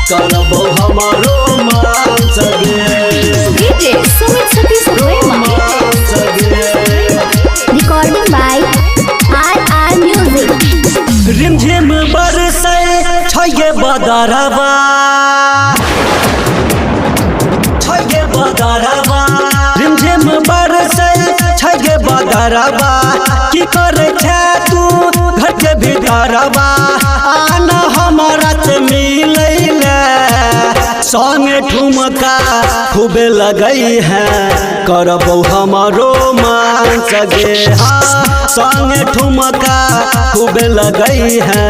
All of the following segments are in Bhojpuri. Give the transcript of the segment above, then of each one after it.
करबो हम रोमांस गे DJ Sumit Satish रोमांस गे Recording by RR Music. रिमझिम बरसे छये बदरवा रिमझिम बरसे छये बदरवा की करे छे तू घर के भीतरवा आना हमारा से मिलैले संगे ठुमका खूबे लगई है करबो हमारो रोमांस गे हाँ संगे ठुमका खूबे लगई है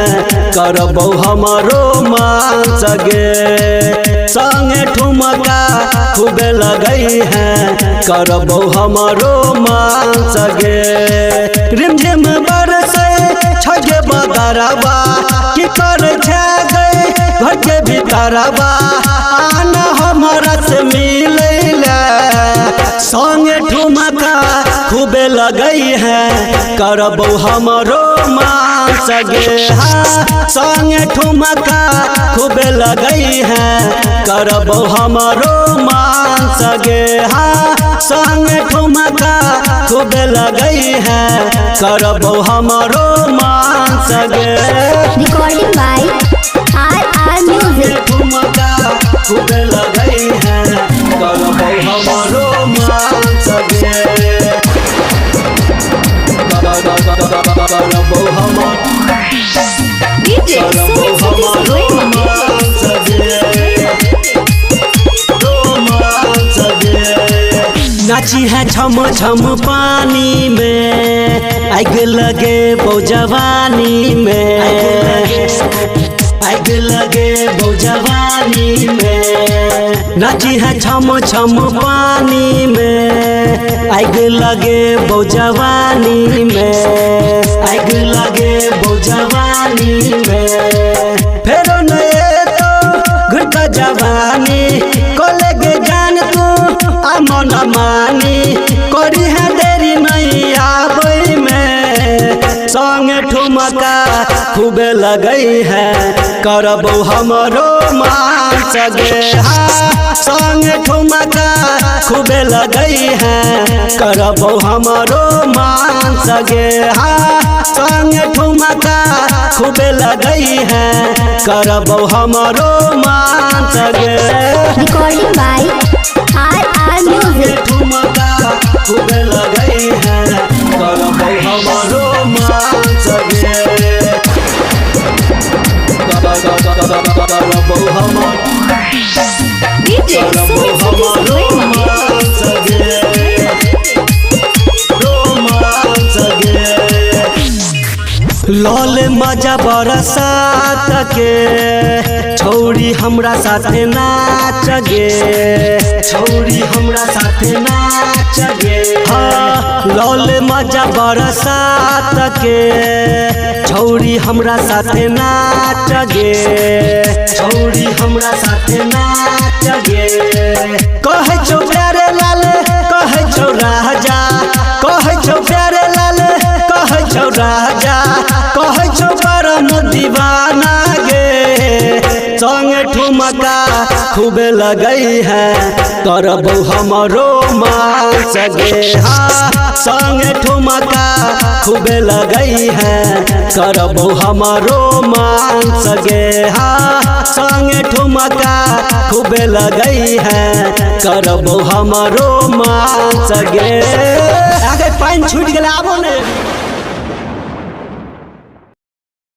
करबो हमारो रोमांस गे संगे ठुमका खूबे लगई है करबो हमारो रोमांस गे रिमझिम बरसे छगे बदरवा की कर छे गए घर के भीतरवा आना हमारा से मिलैले संगे ठुमका खूबे लगई है करबो हमारो रोमांस गे हाँ संगे ठुमका खूबे लगई है करबो हमारो रोमांस गे हाँ संगे ठुमका खूबे लगई है करबो हमारो रोमांस गे Recording by RR Music. ठुमका खूबे लगई है करबो हमारो रोमांस गे करबो हमारो DJ Sumit Satish नाची है छम छम पानी में आग लगे जवानी में आग लगे जवानी में नाची है छम छम पानी में आग लगे जवानी में आग लगे जवानी में फेरो नए तो घर का जवानी को लगे जान तू मन मानी करी है देरी नहीं आबई में संगे ठुमका खूबे लगई है करबो हमारो रोमांस गे हाँ संगे ठुमका खूबे लगई है करबो हमारो रोमांस गे हाँ संगे ठुमका खूबे लगई है करबो हमारो रोमांस गे Recording by RR Music. ठुमका खूबे लगई है करबो हमारो रोमांस गे करबो हमारो DJ Sumit Satish रोमांस गे रोमांस गे लाल मजा बरसात के छौरी हमरा साथे नाच गे छौरी हमरा साथे नाच गे हाँ लाल मजा बरसात के छौरी हमरा साथे नाच गे छौरी हमरा साथे नाच गे कहे छौ प्यारे लाल कहे छौ राजा कहे छौ प्यारे लाल कहे छौ राजा कहे छौ परम दीवाना गे संगे ठुमका खूबे लगई है करबो हमारो रोमांस गे हाँ संगे ठुमका खूबे लगई है करबो हमारो रोमांस गे हाँ संगे ठुमका खूबे लगई है करबो हमारो रोमांस गे आगे पानी छूट गेल आबो ने।